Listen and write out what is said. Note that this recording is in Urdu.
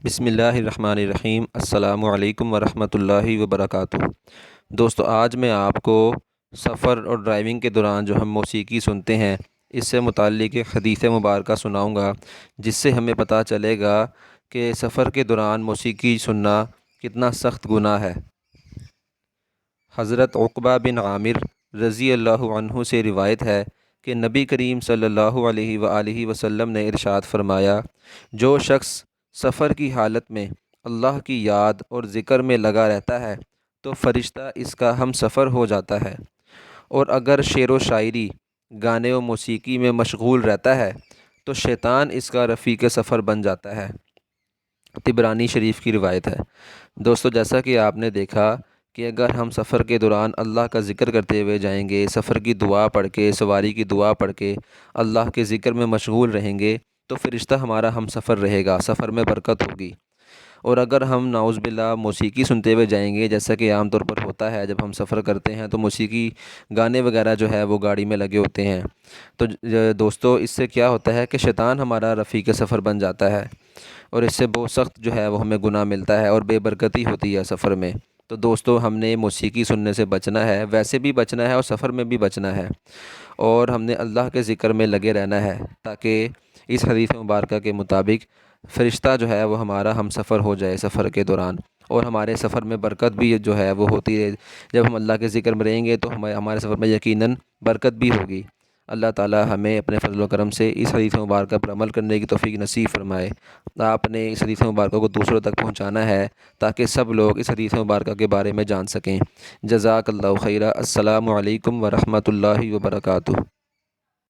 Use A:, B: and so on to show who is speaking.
A: بسم اللہ الرحمن الرحیم۔ السلام علیکم ورحمۃ اللہ وبرکاتہ۔ دوستو، آج میں آپ کو سفر اور ڈرائیونگ کے دوران جو ہم موسیقی سنتے ہیں اس سے متعلق ایک حدیث مبارکہ سناؤں گا، جس سے ہمیں پتہ چلے گا کہ سفر کے دوران موسیقی سننا کتنا سخت گناہ ہے۔ حضرت عقبہ بن عامر رضی اللہ عنہ سے روایت ہے کہ نبی کریم صلی اللہ علیہ وآلہ وسلم نے ارشاد فرمایا، جو شخص سفر کی حالت میں اللہ کی یاد اور ذکر میں لگا رہتا ہے تو فرشتہ اس کا ہم سفر ہو جاتا ہے، اور اگر شعر و شاعری، گانے و موسیقی میں مشغول رہتا ہے تو شیطان اس کا رفیق سفر بن جاتا ہے۔ طبرانی شریف کی روایت ہے۔ دوستو، جیسا کہ آپ نے دیکھا کہ اگر ہم سفر کے دوران اللہ کا ذکر کرتے ہوئے جائیں گے، سفر کی دعا پڑھ کے، سواری کی دعا پڑھ کے اللہ کے ذکر میں مشغول رہیں گے تو فرشتہ ہمارا ہم سفر رہے گا، سفر میں برکت ہوگی۔ اور اگر ہم نعوذ باللہ موسیقی سنتے ہوئے جائیں گے، جیسا کہ عام طور پر ہوتا ہے جب ہم سفر کرتے ہیں تو موسیقی گانے وغیرہ جو ہے وہ گاڑی میں لگے ہوتے ہیں، تو دوستو اس سے کیا ہوتا ہے کہ شیطان ہمارا رفیق سفر بن جاتا ہے، اور اس سے بہت سخت جو ہے وہ ہمیں گناہ ملتا ہے اور بے برکتی ہوتی ہے سفر میں۔ تو دوستو، ہم نے موسیقی سننے سے بچنا ہے، ویسے بھی بچنا ہے اور سفر میں بھی بچنا ہے، اور ہم نے اللہ کے ذکر میں لگے رہنا ہے تاکہ اس حدیث مبارکہ کے مطابق فرشتہ جو ہے وہ ہمارا ہم سفر ہو جائے سفر کے دوران، اور ہمارے سفر میں برکت بھی جو ہے وہ ہوتی ہے۔ جب ہم اللہ کے ذکر میں رہیں گے تو ہمارے سفر میں یقیناً برکت بھی ہوگی۔ اللہ تعالی ہمیں اپنے فضل و کرم سے اس حدیث مبارکہ پر عمل کرنے کی توفیق نصیب فرمائے۔ آپ نے اس حدیث مبارکہ کو دوسروں تک پہنچانا ہے تاکہ سب لوگ اس حدیث مبارکہ کے بارے میں جان سکیں۔ جزاک اللہ خیرہ۔ السلام علیکم ورحمۃ اللہ وبرکاتہ۔